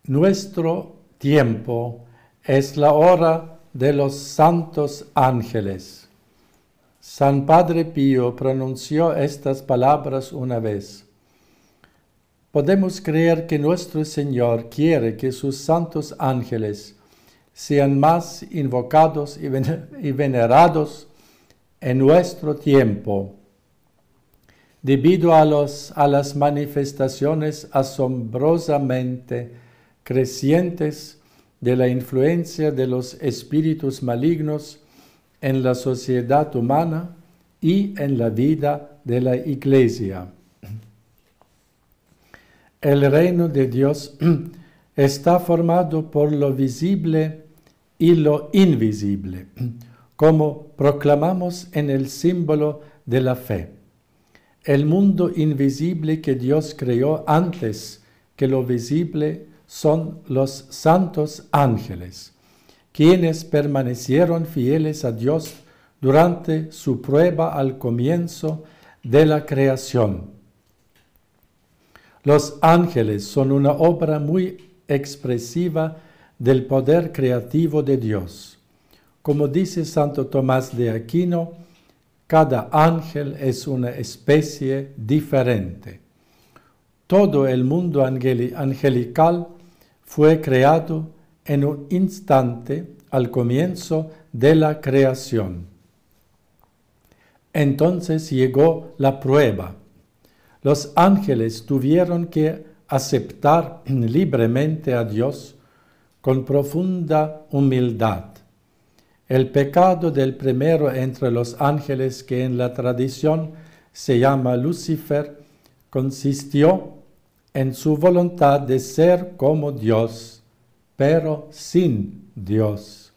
Nuestro tiempo es la hora de los santos ángeles. San Padre Pío pronunció estas palabras una vez. Podemos creer que nuestro Señor quiere que sus santos ángeles sean más invocados y venerados en nuestro tiempo, debido a las manifestaciones asombrosamente crecientes de la influencia de los espíritus malignos en la sociedad humana y en la vida de la Iglesia. El reino de Dios está formado por lo visible y lo invisible, como proclamamos en el símbolo de la fe. El mundo invisible que Dios creó antes que lo visible son los santos ángeles, quienes permanecieron fieles a Dios durante su prueba al comienzo de la creación. Los ángeles son una obra muy expresiva del poder creativo de Dios. Como dice Santo Tomás de Aquino, cada ángel es una especie diferente. Todo el mundo angelical fue creado en un instante al comienzo de la creación. Entonces llegó la prueba. Los ángeles tuvieron que aceptar libremente a Dios con profunda humildad. El pecado del primero entre los ángeles, que en la tradición se llama Lucifer, consistió en su voluntad de ser como Dios, pero sin Dios.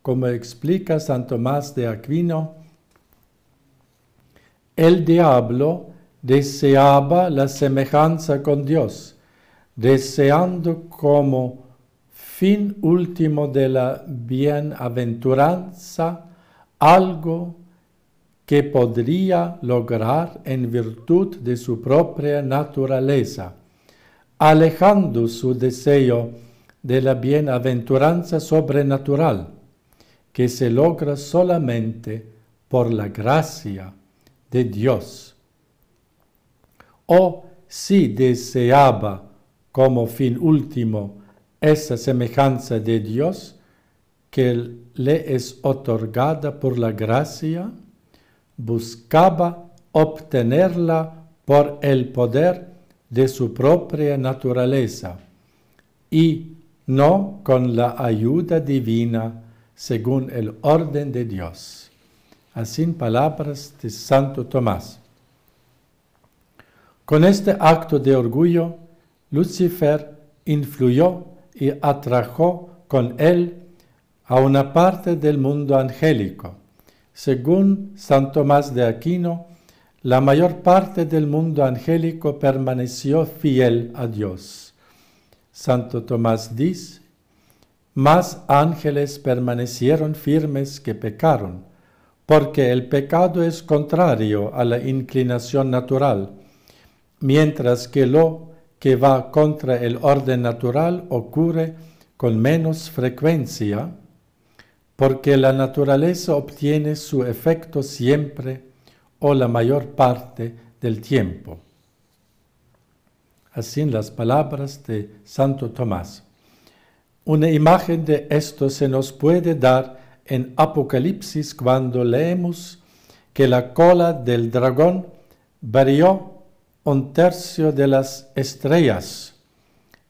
Como explica San Tomás de Aquino, el diablo deseaba la semejanza con Dios, deseando como fin último de la bienaventuranza algo que podría lograr en virtud de su propia naturaleza, alejando su deseo de la bienaventuranza sobrenatural, que se logra solamente por la gracia de Dios. O si deseaba como fin último esa semejanza de Dios que le es otorgada por la gracia, buscaba obtenerla por el poder de su propia naturaleza y no con la ayuda divina según el orden de Dios. Así en palabras de Santo Tomás. Con este acto de orgullo, Lucifer influyó y atrajo con él a una parte del mundo angélico. Según San Tomás de Aquino, la mayor parte del mundo angélico permaneció fiel a Dios. Santo Tomás dice, más ángeles permanecieron firmes que pecaron, porque el pecado es contrario a la inclinación natural, mientras que lo que va contra el orden natural ocurre con menos frecuencia, porque la naturaleza obtiene su efecto siempre o la mayor parte del tiempo. Así en las palabras de Santo Tomás. Una imagen de esto se nos puede dar en Apocalipsis cuando leemos que la cola del dragón varió 1/3 de las estrellas.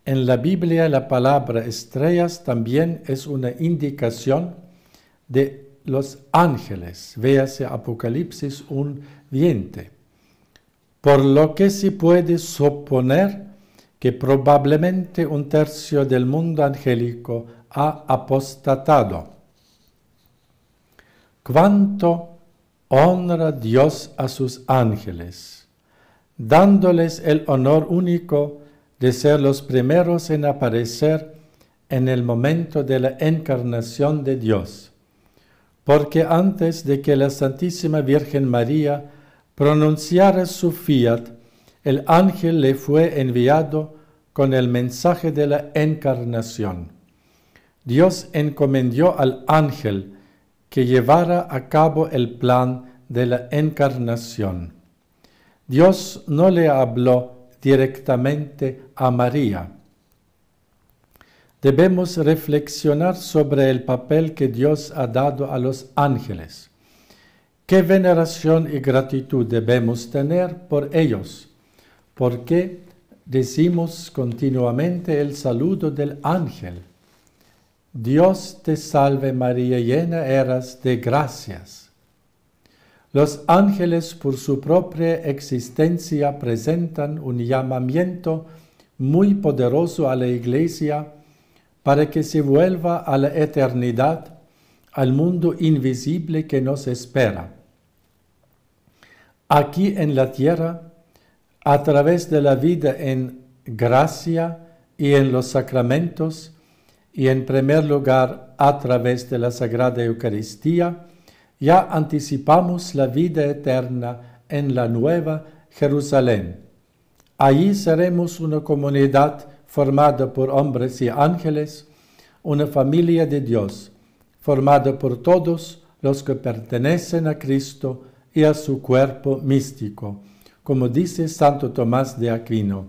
En la Biblia la palabra estrellas también es una indicación de los ángeles. Véase Apocalipsis 1:20. Por lo que se puede suponer que probablemente 1/3 del mundo angélico ha apostatado. ¿Cuánto honra Dios a sus ángeles, dándoles el honor único de ser los primeros en aparecer en el momento de la encarnación de Dios? Porque antes de que la Santísima Virgen María pronunciara su fiat, el ángel le fue enviado con el mensaje de la encarnación. Dios encomendó al ángel que llevara a cabo el plan de la encarnación. Dios no le habló directamente a María. Debemos reflexionar sobre el papel que Dios ha dado a los ángeles. ¿Qué veneración y gratitud debemos tener por ellos? ¿Por qué decimos continuamente el saludo del ángel? Dios te salve María, llena eras de gracias. Los ángeles por su propia existencia presentan un llamamiento muy poderoso a la Iglesia para que se vuelva a la eternidad, al mundo invisible que nos espera. Aquí en la tierra, a través de la vida en gracia y en los sacramentos, y en primer lugar a través de la Sagrada Eucaristía, ya anticipamos la vida eterna en la Nueva Jerusalén. Allí seremos una comunidad formada por hombres y ángeles, una familia de Dios, formada por todos los que pertenecen a Cristo y a su cuerpo místico, como dice Santo Tomás de Aquino.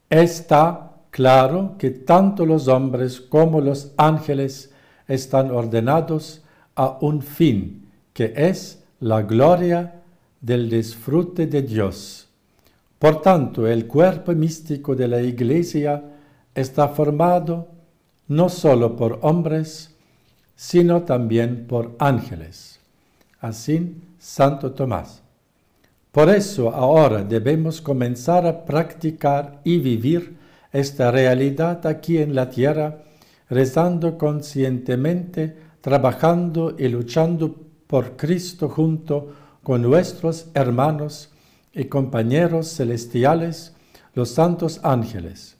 Está claro que tanto los hombres como los ángeles están ordenados a un fin, que es la gloria del disfrute de Dios. Por tanto, el cuerpo místico de la Iglesia está formado no solo por hombres, sino también por ángeles. Así, Santo Tomás. Por eso ahora debemos comenzar a practicar y vivir esta realidad aquí en la tierra, rezando conscientemente, trabajando y luchando por Cristo junto con nuestros hermanos y compañeros celestiales, los santos ángeles.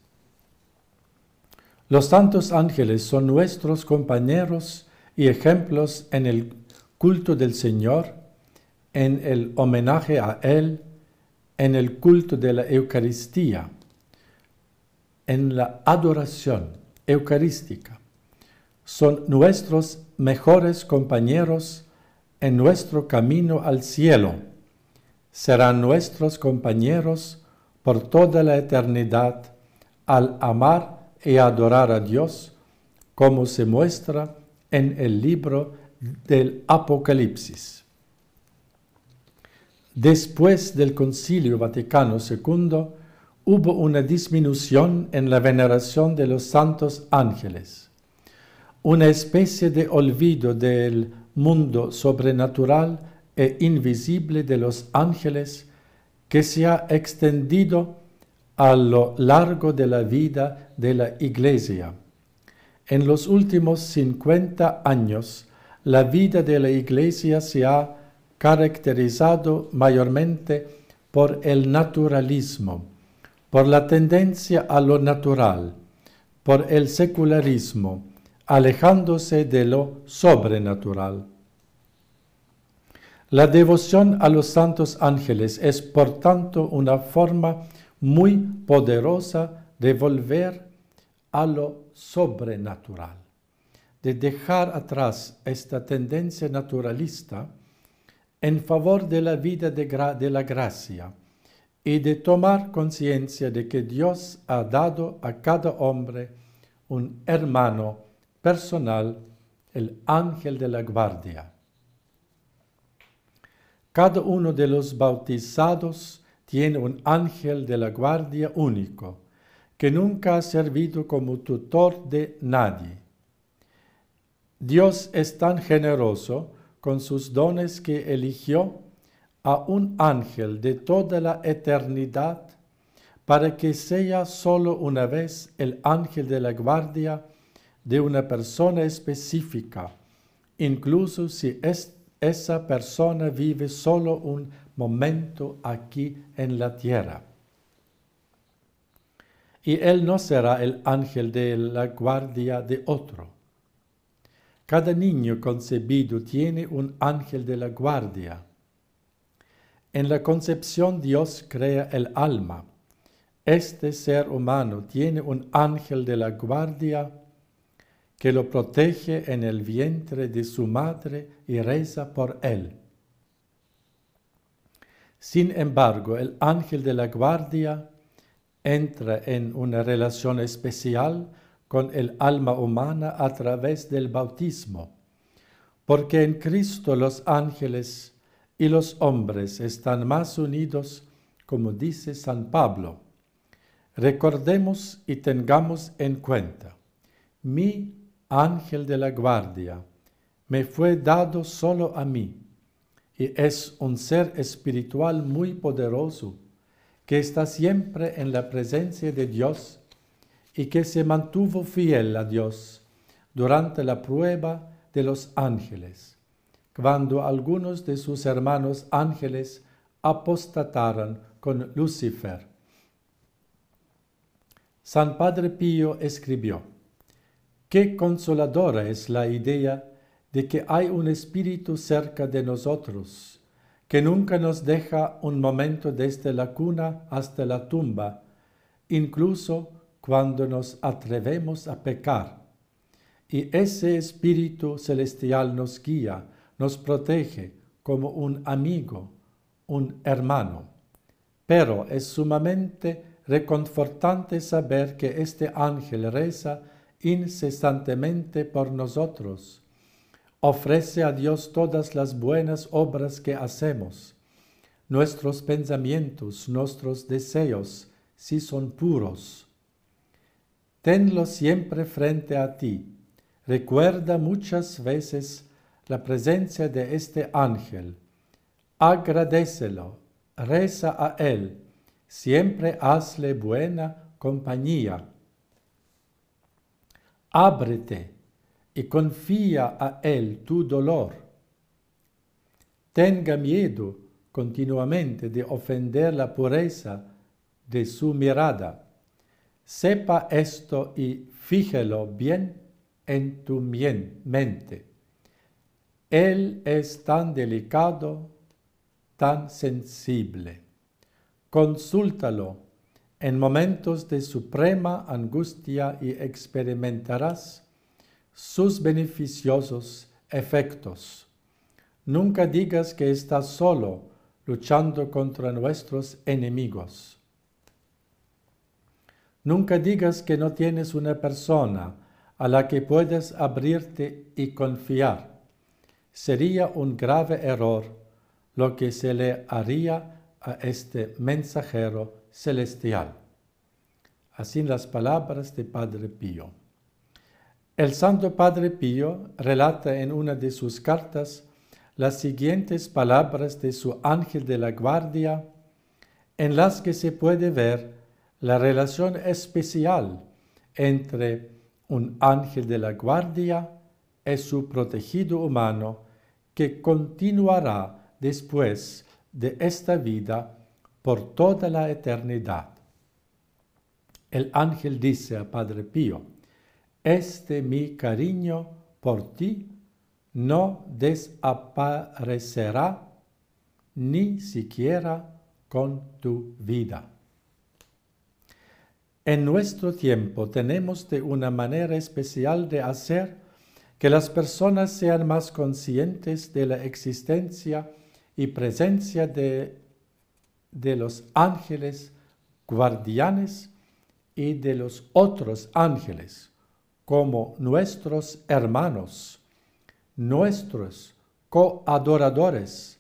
Los santos ángeles son nuestros compañeros y ejemplos en el culto del Señor, en el homenaje a Él, en el culto de la Eucaristía, en la adoración eucarística. Son nuestros mejores compañeros en nuestro camino al cielo. Serán nuestros compañeros por toda la eternidad al amar y adorar a Dios, como se muestra en el libro del Apocalipsis. Después del Concilio Vaticano II, hubo una disminución en la veneración de los santos ángeles, una especie de olvido del mundo sobrenatural e invisible de los ángeles que se ha extendido a lo largo de la vida de la Iglesia. En los últimos 50 años, la vida de la Iglesia se ha caracterizado mayormente por el naturalismo, por la tendencia a lo natural, por el secularismo, alejándose de lo sobrenatural. La devoción a los santos ángeles es, por tanto, una forma muy poderosa de volver a lo sobrenatural, de dejar atrás esta tendencia naturalista en favor de la vida de la gracia y de tomar conciencia de que Dios ha dado a cada hombre un hermano personal, el ángel de la guardia. Cada uno de los bautizados tiene un ángel de la guardia único, que nunca ha servido como tutor de nadie. Dios es tan generoso con sus dones que eligió a un ángel de toda la eternidad para que sea solo una vez el ángel de la guardia de una persona específica, incluso si esa persona vive solo un momento aquí en la tierra. Y él no será el ángel de la guardia de otro. Cada niño concebido tiene un ángel de la guardia. En la concepción Dios crea el alma. este ser humano tiene un ángel de la guardia que lo protege en el vientre de su madre y reza por él. Sin embargo, el ángel de la guardia entra en una relación especial con el alma humana a través del bautismo, porque en Cristo los ángeles y los hombres están más unidos, como dice San Pablo. Recordemos y tengamos en cuenta, mi ángel de la guardia me fue dado solo a mí, y es un ser espiritual muy poderoso, que está siempre en la presencia de Dios y que se mantuvo fiel a Dios durante la prueba de los ángeles, cuando algunos de sus hermanos ángeles apostataron con Lucifer. San Padre Pío escribió: «Qué consoladora es la idea de que hay un espíritu cerca de nosotros, que nunca nos deja un momento desde la cuna hasta la tumba, incluso cuando nos atrevemos a pecar. Y ese espíritu celestial nos guía, nos protege como un amigo, un hermano. Pero es sumamente reconfortante saber que este ángel reza incesantemente por nosotros. Ofrece a Dios todas las buenas obras que hacemos, nuestros pensamientos, nuestros deseos, si son puros. Tenlo siempre frente a ti. Recuerda muchas veces la presencia de este ángel. Agradécelo, reza a él, siempre hazle buena compañía. Ábrete y confía a él tu dolor. Tenga miedo continuamente de ofender la pureza de su mirada. Sepa esto y fíjelo bien en tu mente. Él es tan delicado, tan sensible. Consúltalo en momentos de suprema angustia y experimentarás sus beneficiosos efectos. Nunca digas que estás solo luchando contra nuestros enemigos. Nunca digas que no tienes una persona a la que puedes abrirte y confiar. Sería un grave error lo que se le haría a este mensajero celestial. Así las palabras de Padre Pío. El Santo Padre Pío relata en una de sus cartas las siguientes palabras de su ángel de la guardia, en las que se puede ver la relación especial entre un ángel de la guardia y su protegido humano que continuará después de esta vida por toda la eternidad. El ángel dice a Padre Pío: «Este mi cariño por ti no desaparecerá ni siquiera con tu vida». En nuestro tiempo tenemos de una manera especial de hacer que las personas sean más conscientes de la existencia y presencia de los ángeles guardianes y de los otros ángeles como nuestros hermanos, nuestros coadoradores,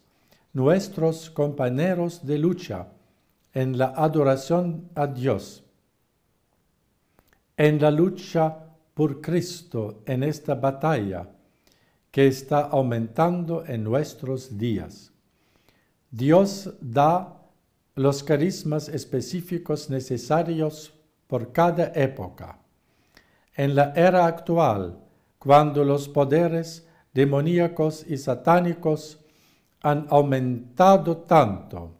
nuestros compañeros de lucha en la adoración a Dios, en la lucha por Cristo en esta batalla que está aumentando en nuestros días. Dios da los carismas específicos necesarios por cada época. En la era actual, cuando los poderes demoníacos y satánicos han aumentado tanto,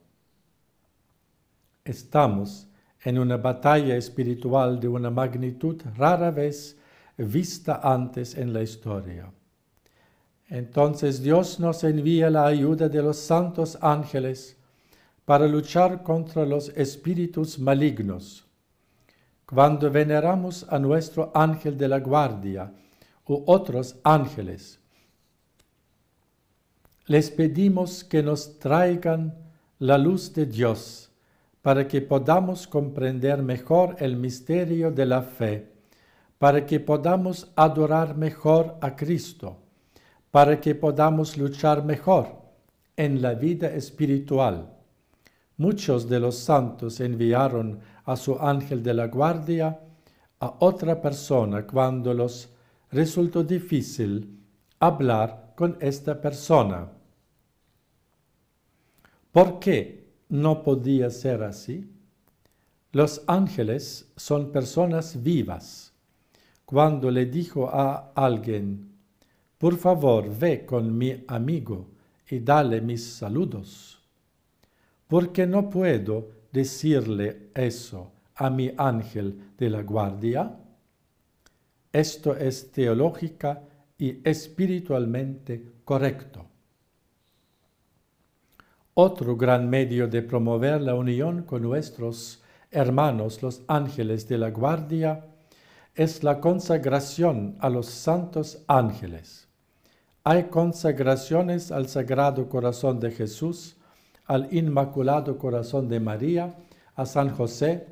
estamos en una batalla espiritual de una magnitud rara vez vista antes en la historia. Entonces Dios nos envía la ayuda de los santos ángeles para luchar contra los espíritus malignos. Cuando veneramos a nuestro ángel de la guardia u otros ángeles, les pedimos que nos traigan la luz de Dios para que podamos comprender mejor el misterio de la fe, para que podamos adorar mejor a Cristo, para que podamos luchar mejor en la vida espiritual. Muchos de los santos enviaron a su ángel de la guardia a otra persona cuando les resultó difícil hablar con esta persona. ¿Por qué no podía ser así? Los ángeles son personas vivas. Cuando le dijo a alguien, por favor, ve con mi amigo y dale mis saludos, ¿por qué no puedo decirle eso a mi ángel de la guardia? Esto es teológica y espiritualmente correcto. Otro gran medio de promover la unión con nuestros hermanos, los ángeles de la guardia, es la consagración a los santos ángeles. Hay consagraciones al Sagrado Corazón de Jesús, al Inmaculado Corazón de María, a San José.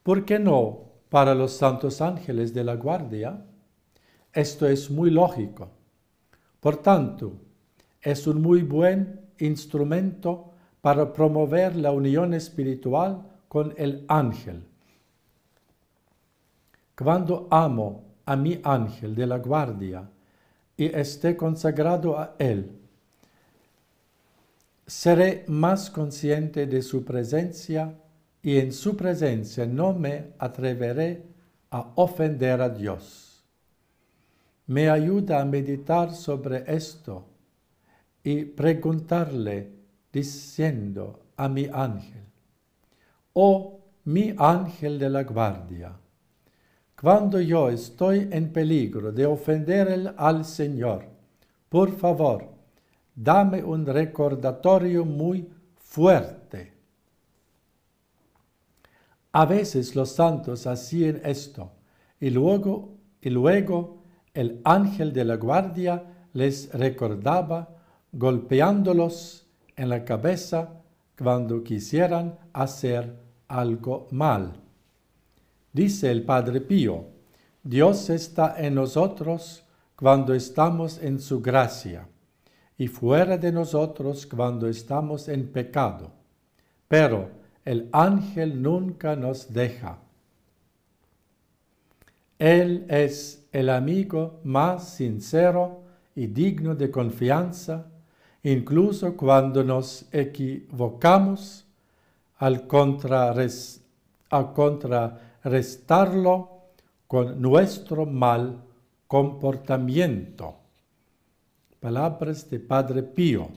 ¿Por qué no para los santos ángeles de la guardia? Esto es muy lógico. Por tanto, es un muy buen instrumento para promover la unión espiritual con el ángel. Cuando amo a mi ángel de la guardia y esté consagrado a él, seré más consciente de su presencia y en su presencia no me atreveré a ofender a Dios. Me ayuda a meditar sobre esto y preguntarle diciendo a mi ángel, oh mi ángel de la guardia, cuando yo estoy en peligro de ofender al Señor, por favor, dame un recordatorio muy fuerte. A veces los santos hacían esto y luego el ángel de la guardia les recordaba golpeándolos en la cabeza cuando quisieran hacer algo mal. Dice el Padre Pío, Dios está en nosotros cuando estamos en su gracia y fuera de nosotros cuando estamos en pecado, pero el ángel nunca nos deja. Él es el amigo más sincero y digno de confianza, incluso cuando nos equivocamos, al contrarrestarlo con nuestro mal comportamiento. Palabras de Padre Pío.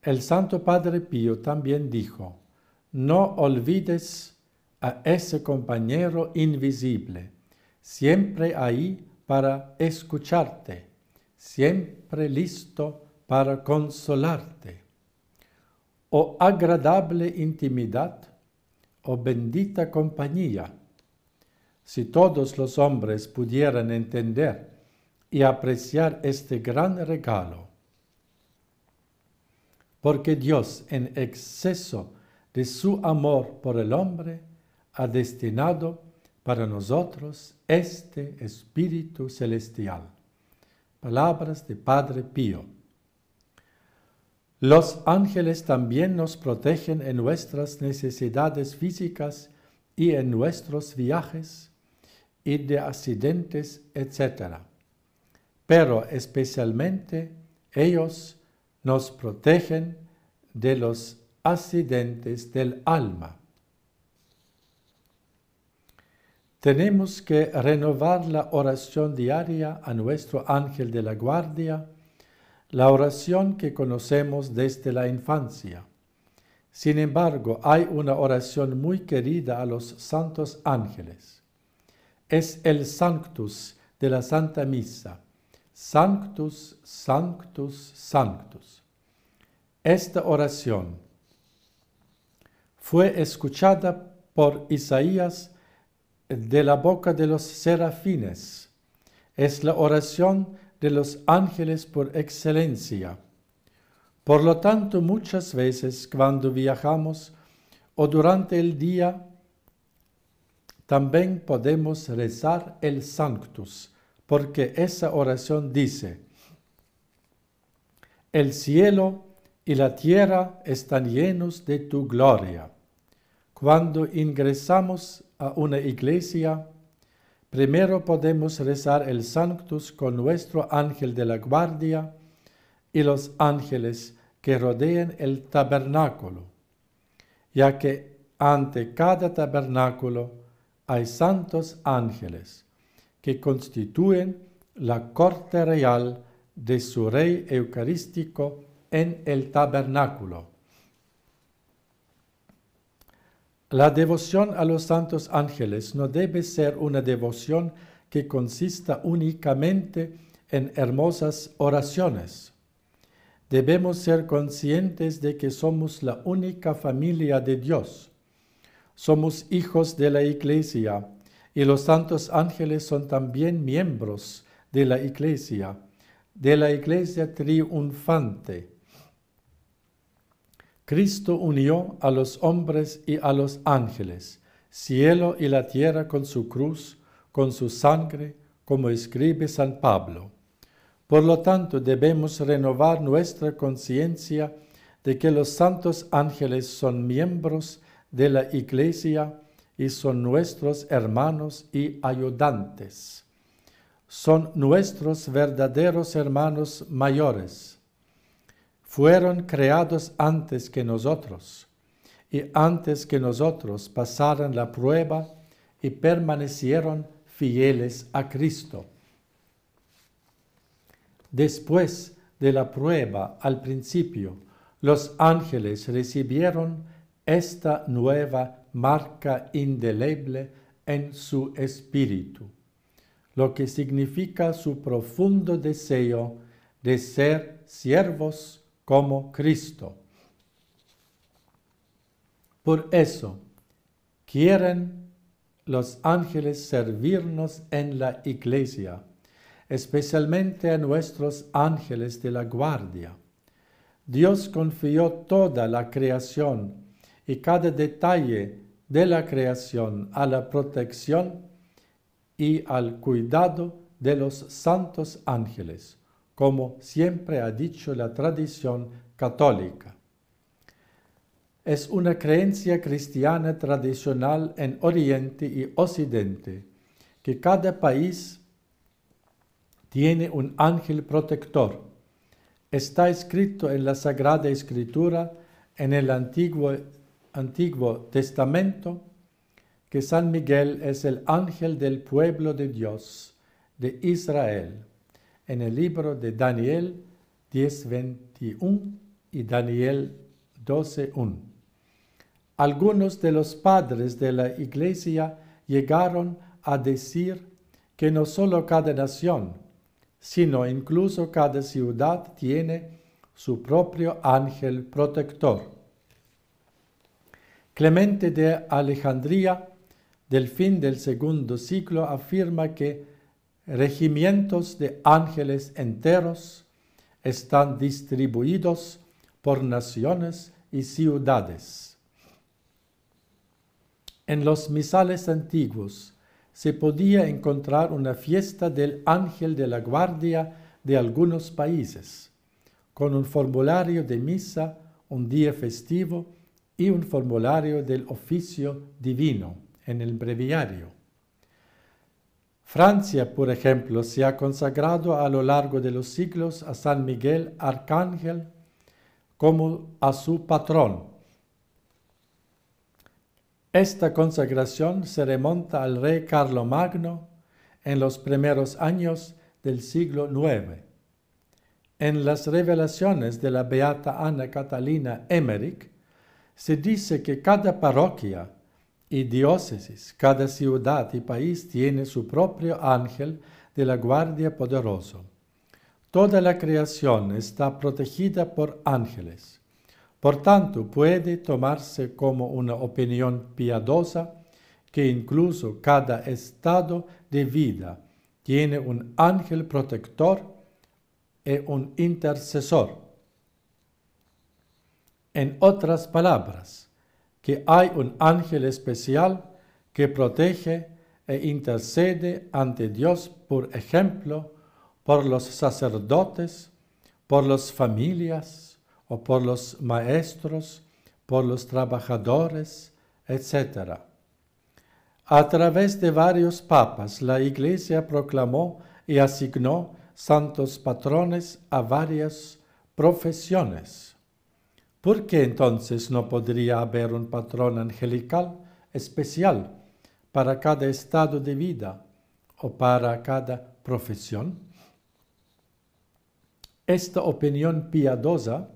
El Santo Padre Pío también dijo, no olvides a ese compañero invisible, siempre ahí para escucharte, siempre listo para consolarte. Oh agradable intimidad, oh bendita compañía. Si todos los hombres pudieran entender y apreciar este gran regalo, porque Dios, en exceso de su amor por el hombre, ha destinado para nosotros este Espíritu Celestial. Palabras de Padre Pío. Los ángeles también nos protegen en nuestras necesidades físicas y en nuestros viajes y de accidentes, etc. Pero especialmente ellos nos protegen de los accidentes del alma. Tenemos que renovar la oración diaria a nuestro ángel de la guardia, la oración que conocemos desde la infancia. Sin embargo, hay una oración muy querida a los santos ángeles. Es el Sanctus de la Santa Misa. Sanctus, Sanctus, Sanctus. Esta oración fue escuchada por Isaías de la boca de los serafines. Es la oración de los ángeles por excelencia. Por lo tanto, muchas veces cuando viajamos o durante el día, también podemos rezar el Sanctus, porque esa oración dice: el cielo y la tierra están llenos de tu gloria. Cuando ingresamos a una iglesia, primero podemos rezar el Sanctus con nuestro ángel de la guardia y los ángeles que rodean el tabernáculo, ya que ante cada tabernáculo hay santos ángeles que constituyen la corte real de su Rey Eucarístico en el tabernáculo. La devoción a los santos ángeles no debe ser una devoción que consista únicamente en hermosas oraciones. Debemos ser conscientes de que somos la única familia de Dios. Somos hijos de la Iglesia y los santos ángeles son también miembros de la Iglesia triunfante. Cristo unió a los hombres y a los ángeles, cielo y la tierra con su cruz, con su sangre, como escribe San Pablo. Por lo tanto, debemos renovar nuestra conciencia de que los santos ángeles son miembros de la Iglesia y son nuestros hermanos y ayudantes. Son nuestros verdaderos hermanos mayores. Fueron creados antes que nosotros, y antes que nosotros pasaron la prueba y permanecieron fieles a Cristo. Después de la prueba al principio, los ángeles recibieron esta nueva marca indeleble en su espíritu, lo que significa su profundo deseo de ser siervos como Cristo. Por eso, quieren los ángeles servirnos en la Iglesia, especialmente a nuestros ángeles de la guardia. Dios confió toda la creación y cada detalle de la creación a la protección y al cuidado de los santos ángeles, como siempre ha dicho la tradición católica. Es una creencia cristiana tradicional en Oriente y Occidente que cada país tiene un ángel protector. Está escrito en la Sagrada Escritura, en el Antiguo Testamento, que San Miguel es el ángel del pueblo de Dios, de Israel, en el libro de Daniel 10:21 y Daniel 12:1. Algunos de los padres de la Iglesia llegaron a decir que no solo cada nación, sino incluso cada ciudad tiene su propio ángel protector. Clemente de Alejandría, del fin del segundo siglo, afirma que regimientos de ángeles enteros están distribuidos por naciones y ciudades. En los misales antiguos se podía encontrar una fiesta del ángel de la guardia de algunos países, con un formulario de misa, un día festivo y un formulario del oficio divino en el breviario. Francia, por ejemplo, se ha consagrado a lo largo de los siglos a San Miguel Arcángel como a su patrón. Esta consagración se remonta al rey Carlomagno en los primeros años del siglo IX. En las revelaciones de la beata Ana Catalina Emmerich se dice que cada parroquia y diócesis, cada ciudad y país tiene su propio ángel de la guardia poderoso. Toda la creación está protegida por ángeles. Por tanto, puede tomarse como una opinión piadosa que incluso cada estado de vida tiene un ángel protector y un intercesor. En otras palabras, que hay un ángel especial que protege e intercede ante Dios, por ejemplo, por los sacerdotes, por las familias o por los maestros, por los trabajadores, etc. A través de varios papas, la Iglesia proclamó y asignó santos patrones a varias profesiones. ¿Por qué entonces no podría haber un patrón angelical especial para cada estado de vida o para cada profesión? Esta opinión piadosa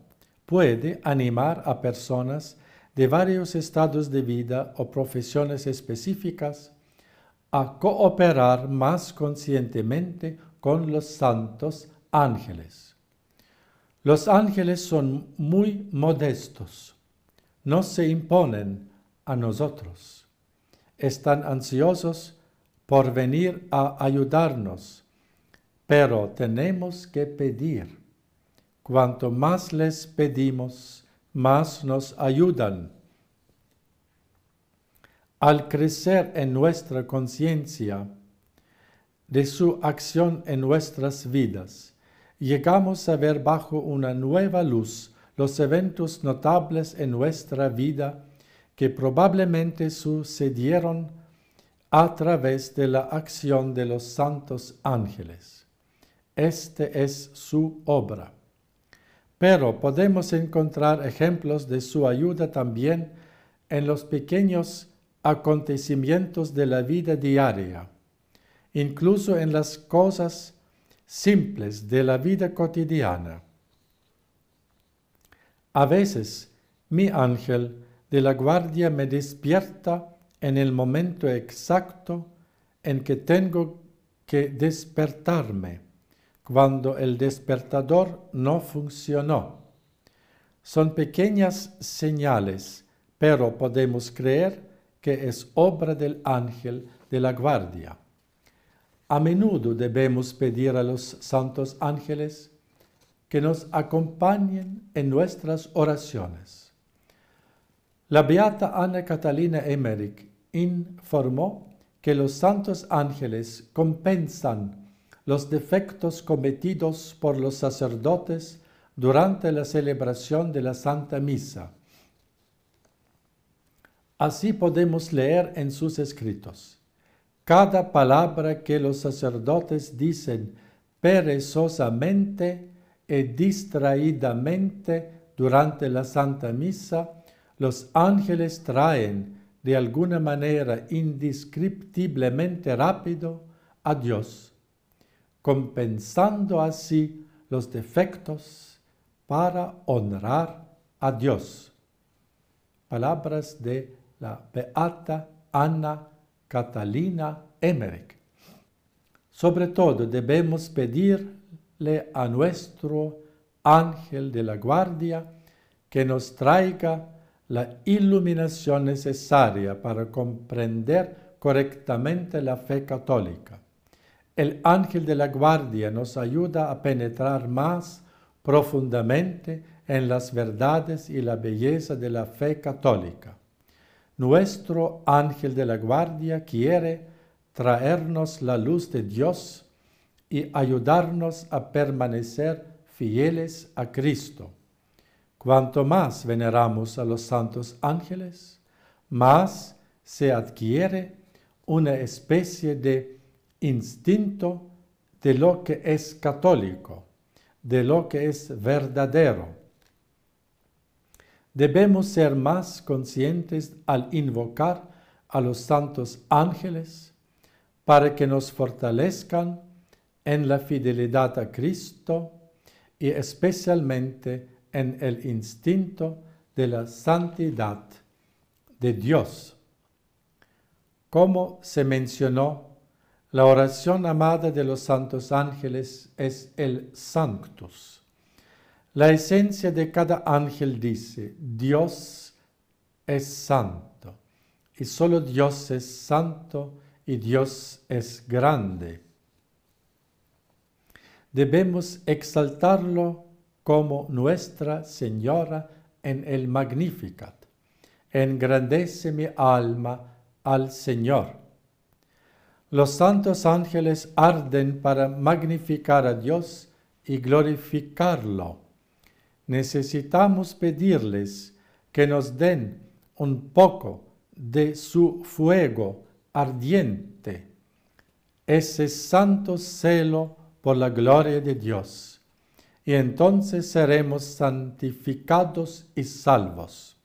puede animar a personas de varios estados de vida o profesiones específicas a cooperar más conscientemente con los santos ángeles. Los ángeles son muy modestos, no se imponen a nosotros, están ansiosos por venir a ayudarnos, pero tenemos que pedir. Cuanto más les pedimos, más nos ayudan. Al crecer en nuestra conciencia de su acción en nuestras vidas, llegamos a ver bajo una nueva luz los eventos notables en nuestra vida que probablemente sucedieron a través de la acción de los santos ángeles. Este es su obra. Pero podemos encontrar ejemplos de su ayuda también en los pequeños acontecimientos de la vida diaria, incluso en las cosas simples de la vida cotidiana. A veces mi ángel de la guardia me despierta en el momento exacto en que tengo que despertarme, cuando el despertador no funcionó. Son pequeñas señales, pero podemos creer que es obra del ángel de la guardia. A menudo debemos pedir a los santos ángeles que nos acompañen en nuestras oraciones. La beata Ana Catalina Emmerich informó que los santos ángeles compensan los defectos cometidos por los sacerdotes durante la celebración de la Santa Misa. Así podemos leer en sus escritos: cada palabra que los sacerdotes dicen perezosamente y distraídamente durante la Santa Misa, los ángeles traen de alguna manera indescriptiblemente rápido a Dios, compensando así los defectos para honrar a Dios. Palabras de la beata Ana Catalina Emmerich. Sobre todo debemos pedirle a nuestro ángel de la guardia que nos traiga la iluminación necesaria para comprender correctamente la fe católica. El ángel de la guardia nos ayuda a penetrar más profundamente en las verdades y la belleza de la fe católica. Nuestro ángel de la guardia quiere traernos la luz de Dios y ayudarnos a permanecer fieles a Cristo. Cuanto más veneramos a los santos ángeles, más se adquiere una especie de instinto de lo que es católico, de lo que es verdadero. Debemos ser más conscientes al invocar a los santos ángeles para que nos fortalezcan en la fidelidad a Cristo y especialmente en el instinto de la santidad de Dios. Como se mencionó, la oración amada de los santos ángeles es el Sanctus. La esencia de cada ángel dice: Dios es santo, y solo Dios es santo, y Dios es grande. Debemos exaltarlo como Nuestra Señora en el Magnificat. Engrandece mi alma al Señor. Los santos ángeles arden para magnificar a Dios y glorificarlo. Necesitamos pedirles que nos den un poco de su fuego ardiente, ese santo celo por la gloria de Dios, y entonces seremos santificados y salvos.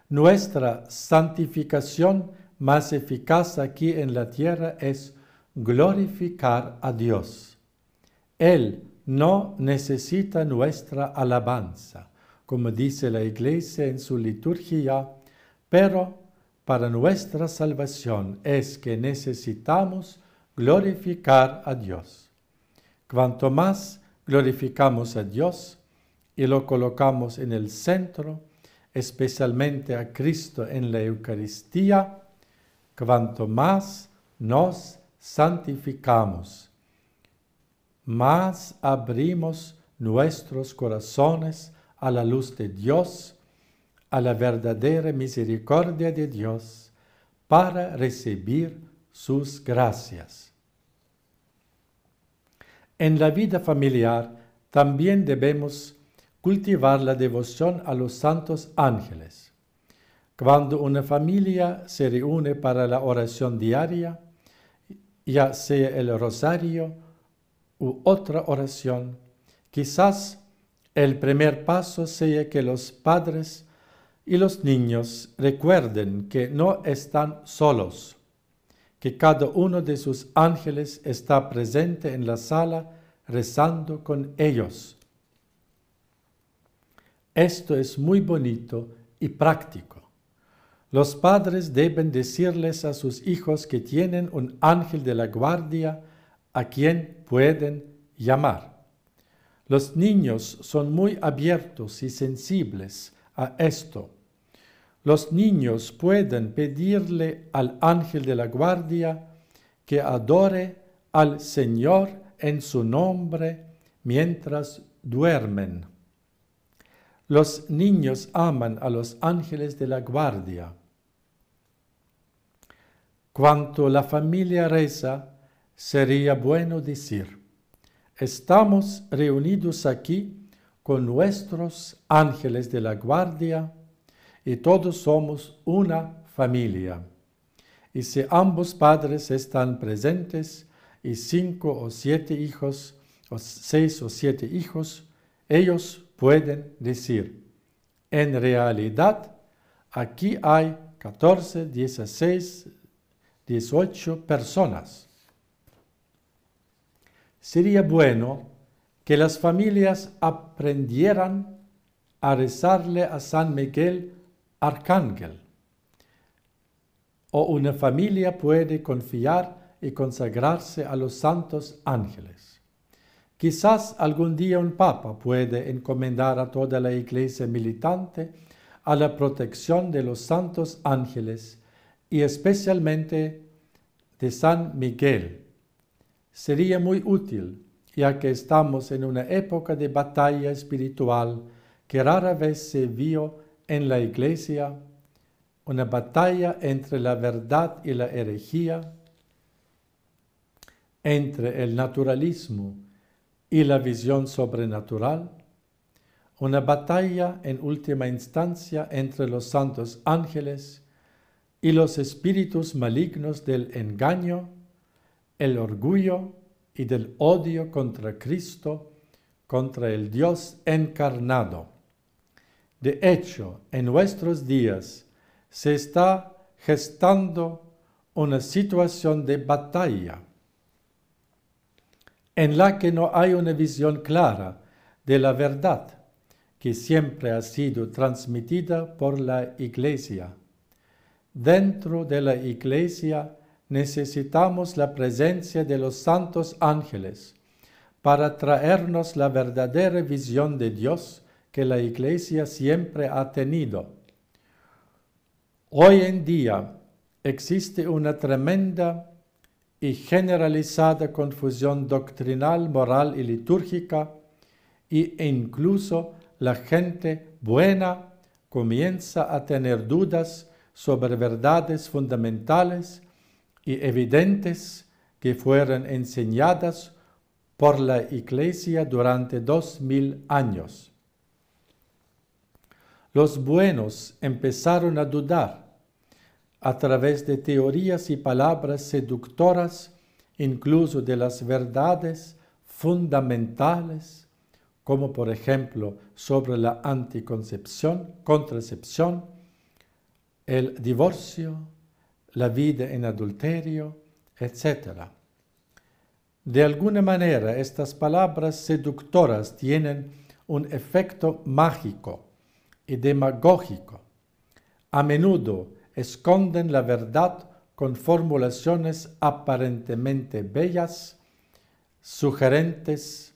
Nuestra santificación más eficaz aquí en la tierra es glorificar a Dios. Él no necesita nuestra alabanza, como dice la Iglesia en su liturgia, pero para nuestra salvación es que necesitamos glorificar a Dios. Cuanto más glorificamos a Dios y lo colocamos en el centro, especialmente a Cristo en la Eucaristía, cuanto más nos santificamos, más abrimos nuestros corazones a la luz de Dios, a la verdadera misericordia de Dios, para recibir sus gracias. En la vida familiar también debemos cultivar la devoción a los santos ángeles. Cuando una familia se reúne para la oración diaria, ya sea el rosario u otra oración, quizás el primer paso sea que los padres y los niños recuerden que no están solos, que cada uno de sus ángeles está presente en la sala rezando con ellos. Esto es muy bonito y práctico. Los padres deben decirles a sus hijos que tienen un ángel de la guardia a quien pueden llamar. Los niños son muy abiertos y sensibles a esto. Los niños pueden pedirle al ángel de la guardia que adore al Señor en su nombre mientras duermen. Los niños aman a los ángeles de la guardia. Cuanto la familia reza, sería bueno decir: estamos reunidos aquí con nuestros ángeles de la guardia y todos somos una familia. Y si ambos padres están presentes y 5 o 7 hijos, o 6 o 7 hijos, ellos pueden decir: en realidad, aquí hay 14, 16, 18 personas. Sería bueno que las familias aprendieran a rezarle a San Miguel Arcángel. O una familia puede confiar y consagrarse a los santos ángeles. Quizás algún día un papa puede encomendar a toda la iglesia militante a la protección de los santos ángeles y especialmente de San Miguel. Sería muy útil, ya que estamos en una época de batalla espiritual que rara vez se vio en la iglesia, una batalla entre la verdad y la herejía, entre el naturalismo y la visión sobrenatural, una batalla en última instancia entre los santos ángeles y los espíritus malignos del engaño, el orgullo y del odio contra Cristo, contra el Dios encarnado. De hecho, en nuestros días se está gestando una situación de batalla en la que no hay una visión clara de la verdad que siempre ha sido transmitida por la Iglesia. Dentro de la Iglesia necesitamos la presencia de los santos ángeles para traernos la verdadera visión de Dios que la Iglesia siempre ha tenido. Hoy en día existe una tremenda y generalizada confusión doctrinal, moral y litúrgica, e incluso la gente buena comienza a tener dudas sobre verdades fundamentales y evidentes que fueron enseñadas por la Iglesia durante 2000 años. Los buenos empezaron a dudar a través de teorías y palabras seductoras, incluso de las verdades fundamentales, como por ejemplo sobre la contracepción, el divorcio, la vida en adulterio, etc. De alguna manera, estas palabras seductoras tienen un efecto mágico y demagógico. A menudo esconden la verdad con formulaciones aparentemente bellas, sugerentes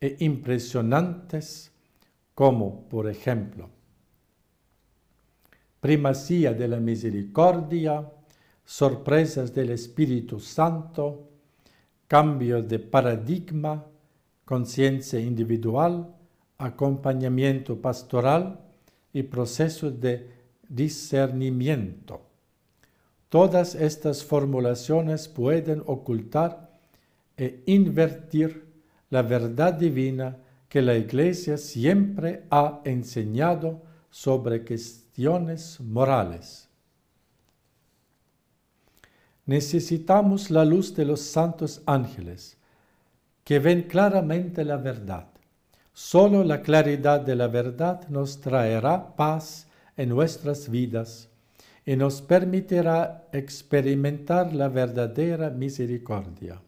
e impresionantes, como, por ejemplo, primacía de la misericordia, sorpresas del Espíritu Santo, cambio de paradigma, conciencia individual, acompañamiento pastoral y proceso de discernimiento. Todas estas formulaciones pueden ocultar e invertir la verdad divina que la Iglesia siempre ha enseñado sobre cuestiones morales. Necesitamos la luz de los santos ángeles, que ven claramente la verdad. Solo la claridad de la verdad nos traerá paz en nuestras vidas y nos permitirá experimentar la verdadera misericordia.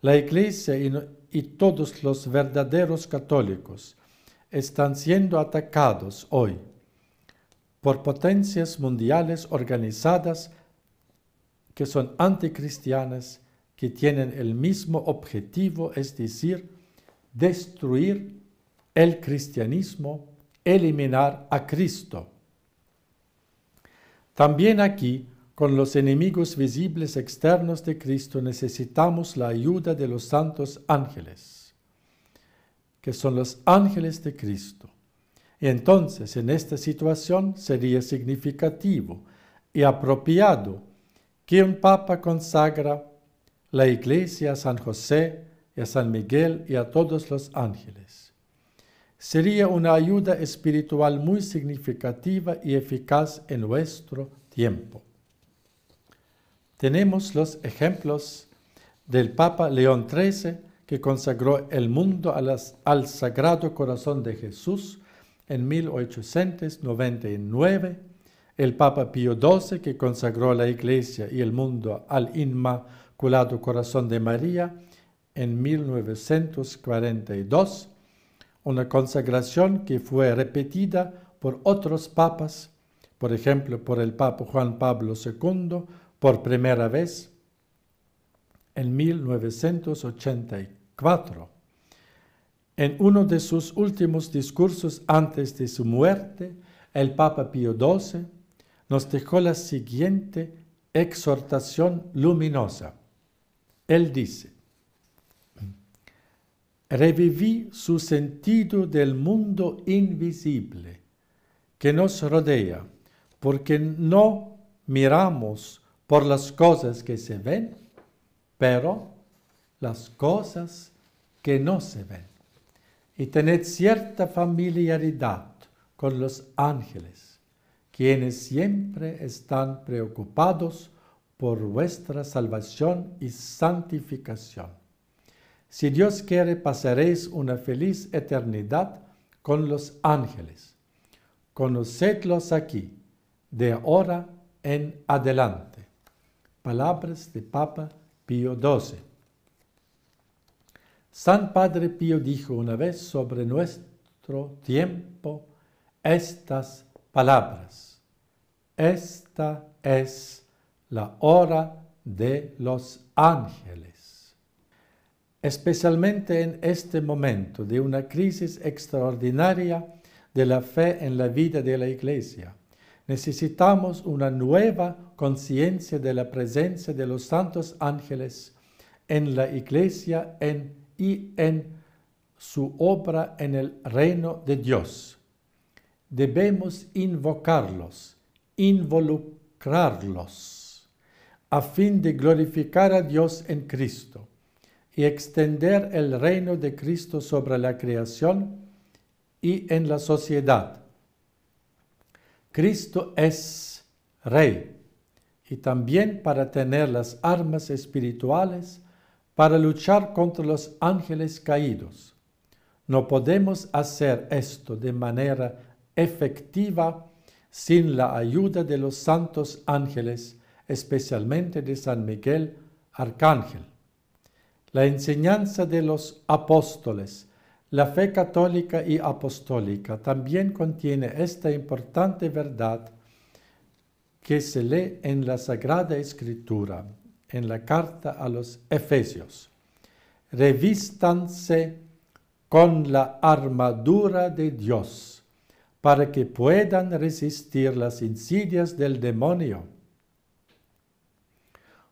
La Iglesia y todos los verdaderos católicos están siendo atacados hoy por potencias mundiales organizadas que son anticristianas, que tienen el mismo objetivo, es decir, destruir el cristianismo, eliminar a Cristo. También aquí, con los enemigos visibles externos de Cristo, necesitamos la ayuda de los santos ángeles, que son los ángeles de Cristo. Y entonces, en esta situación, sería significativo y apropiado que un papa consagra la Iglesia a San José y a San Miguel y a todos los ángeles. Sería una ayuda espiritual muy significativa y eficaz en nuestro tiempo. Tenemos los ejemplos del Papa León XIII, que consagró el mundo al Sagrado Corazón de Jesús en 1899, el Papa Pío XII, que consagró la Iglesia y el mundo al Inmaculado Corazón de María en 1942, una consagración que fue repetida por otros papas, por ejemplo, por el Papa Juan Pablo II, por primera vez en 1984. En uno de sus últimos discursos antes de su muerte, el Papa Pío XII nos dejó la siguiente exhortación luminosa. Él dice: reviví su sentido del mundo invisible que nos rodea, porque no miramos por las cosas que se ven, pero las cosas que no se ven. Y tened cierta familiaridad con los ángeles, quienes siempre están preocupados por vuestra salvación y santificación. Si Dios quiere, pasaréis una feliz eternidad con los ángeles. Conocedlos aquí, de ahora en adelante. Palabras de Papa Pío XII. San Padre Pío dijo una vez sobre nuestro tiempo estas palabras: esta es la hora de los ángeles. especialmente en este momento de una crisis extraordinaria de la fe en la vida de la Iglesia. Necesitamos una nueva conciencia de la presencia de los santos ángeles en la Iglesia y en su obra en el reino de Dios. Debemos invocarlos, involucrarlos, a fin de glorificar a Dios en Cristo y extender el reino de Cristo sobre la creación y en la sociedad. Cristo es Rey, y también para tener las armas espirituales para luchar contra los ángeles caídos. No podemos hacer esto de manera efectiva sin la ayuda de los santos ángeles, especialmente de San Miguel Arcángel. La enseñanza de los apóstoles, la fe católica y apostólica también contiene esta importante verdad que se lee en la Sagrada Escritura, en la carta a los Efesios. Revístanse con la armadura de Dios para que puedan resistir las insidias del demonio.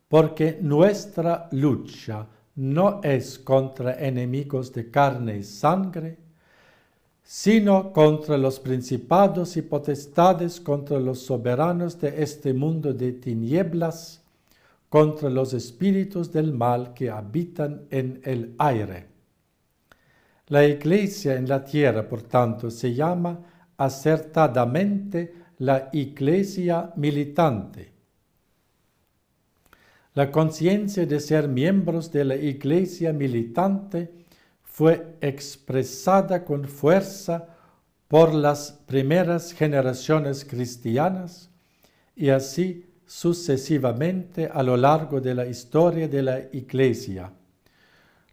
Porque nuestra lucha no es contra enemigos de carne y sangre, sino contra los principados y potestades, contra los soberanos de este mundo de tinieblas, contra los espíritus del mal que habitan en el aire. La Iglesia en la tierra, por tanto, se llama acertadamente la Iglesia militante. La conciencia de ser miembros de la Iglesia militante fue expresada con fuerza por las primeras generaciones cristianas y así sucesivamente a lo largo de la historia de la Iglesia.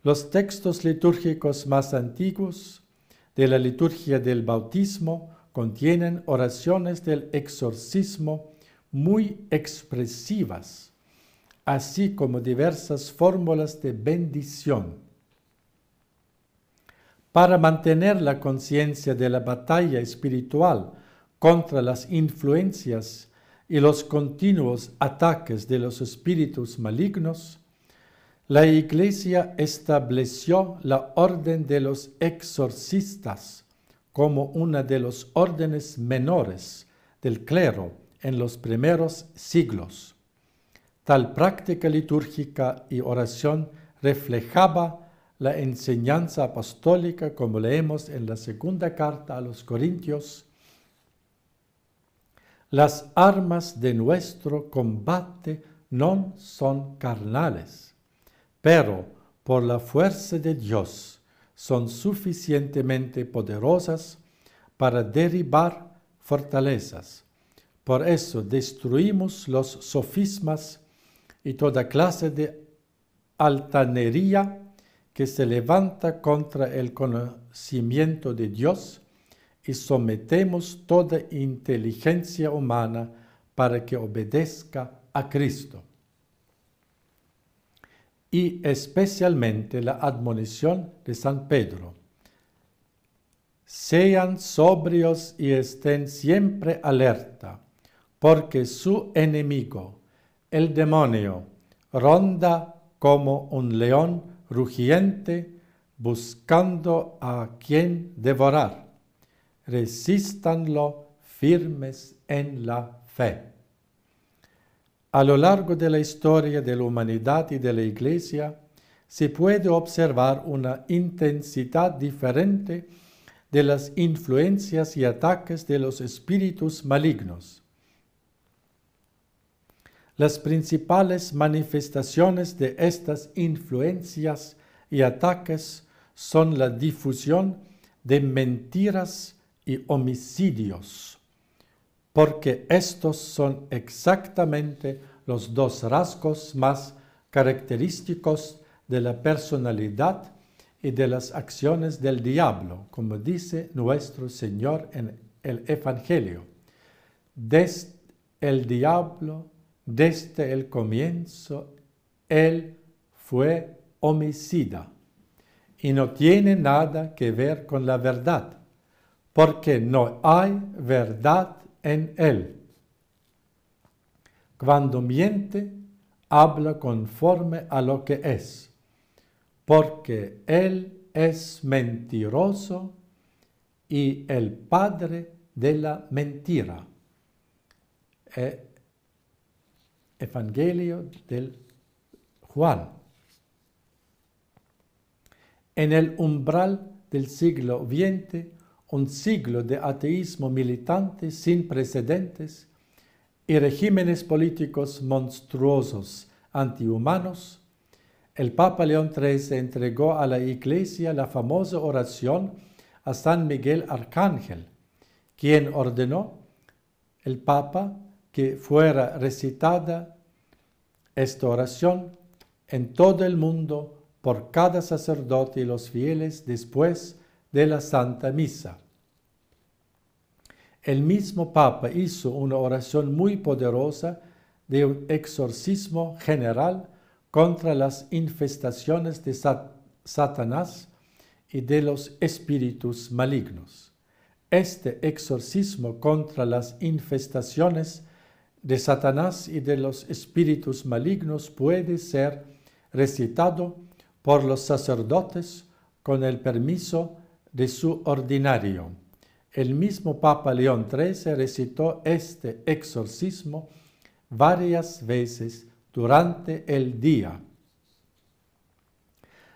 Los textos litúrgicos más antiguos de la liturgia del bautismo contienen oraciones del exorcismo muy expresivas, así como diversas fórmulas de bendición. Para mantener la conciencia de la batalla espiritual contra las influencias y los continuos ataques de los espíritus malignos, la Iglesia estableció la orden de los exorcistas como una de los órdenes menores del clero en los primeros siglos. Tal práctica litúrgica y oración reflejaba la enseñanza apostólica, como leemos en la segunda carta a los Corintios. Las armas de nuestro combate no son carnales, pero por la fuerza de Dios son suficientemente poderosas para derribar fortalezas. Por eso destruimos los sofismas y toda clase de altanería que se levanta contra el conocimiento de Dios y sometemos toda inteligencia humana para que obedezca a Cristo. Y especialmente la admonición de San Pedro. Sean sobrios y estén siempre alerta, porque su enemigo, el demonio, ronda como un león rugiente buscando a quien devorar. Resístanlo firmes en la fe. A lo largo de la historia de la humanidad y de la Iglesia, se puede observar una intensidad diferente de las influencias y ataques de los espíritus malignos. Las principales manifestaciones de estas influencias y ataques son la difusión de mentiras y homicidios, porque estos son exactamente los dos rasgos más característicos de la personalidad y de las acciones del diablo, como dice nuestro Señor en el Evangelio. Desde el diablo, desde el comienzo, él fue homicida. y no tiene nada que ver con la verdad, porque no hay verdad en él. Cuando miente, habla conforme a lo que es, porque él es mentiroso y el padre de la mentira. Evangelio del Juan. En el umbral del siglo XX, un siglo de ateísmo militante sin precedentes y regímenes políticos monstruosos antihumanos, el Papa León XIII entregó a la Iglesia la famosa oración a San Miguel Arcángel, quien ordenó el Papa que fuera recitada esta oración en todo el mundo por cada sacerdote y los fieles después de la Santa Misa. El mismo Papa hizo una oración muy poderosa de un exorcismo general contra las infestaciones de Satanás y de los espíritus malignos. Este exorcismo contra las infestaciones de Satanás y de los espíritus malignos puede ser recitado por los sacerdotes con el permiso de su ordinario. El mismo Papa León XIII recitó este exorcismo varias veces durante el día.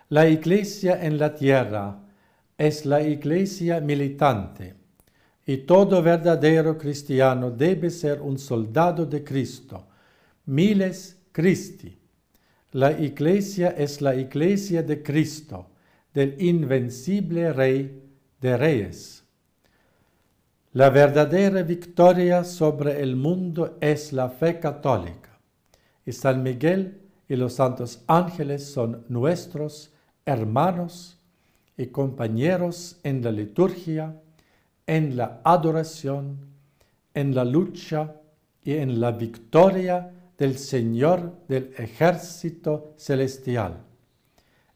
La Iglesia en la tierra es la Iglesia militante, y todo verdadero cristiano debe ser un soldado de Cristo, miles Christi. La Iglesia es la Iglesia de Cristo, del invencible Rey de Reyes. La verdadera victoria sobre el mundo es la fe católica, y San Miguel y los santos ángeles son nuestros hermanos y compañeros en la liturgia, en la adoración, en la lucha y en la victoria del Señor del ejército celestial.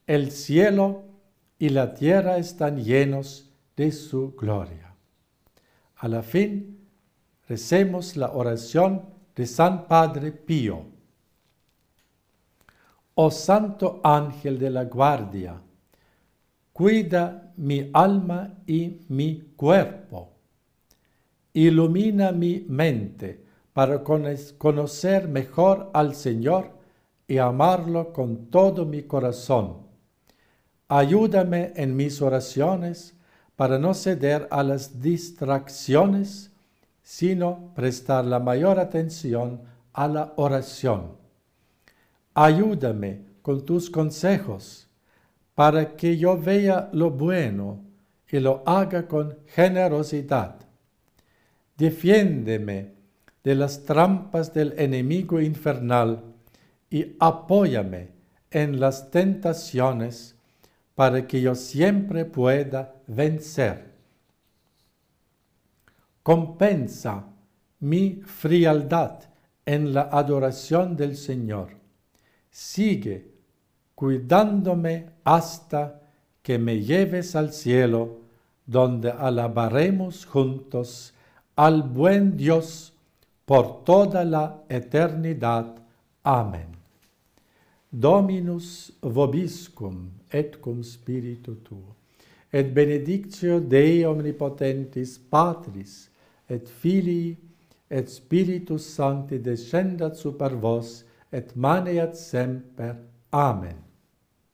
El cielo y la tierra están llenos de su gloria. A la fin, recemos la oración de San Padre Pío. Oh Santo Ángel de la Guardia, cuida mi alma y mi cuerpo. Ilumina mi mente para conocer mejor al Señor y amarlo con todo mi corazón. Ayúdame en mis oraciones para no ceder a las distracciones, sino prestar la mayor atención a la oración. Ayúdame con tus consejos para que yo vea lo bueno y lo haga con generosidad. Defiéndeme de las trampas del enemigo infernal y apóyame en las tentaciones para que yo siempre pueda vencer. Compensa mi frialdad en la adoración del Señor. Sigue cuidándome hasta que me lleves al cielo, donde alabaremos juntos al buen Dios por toda la eternidad. Amén. Dominus vobiscum et cum spiritu tuo, et benedictio Dei omnipotentis Patris, et Filii, et Spiritus Sancti descendat super vos, et maneat semper. Amen.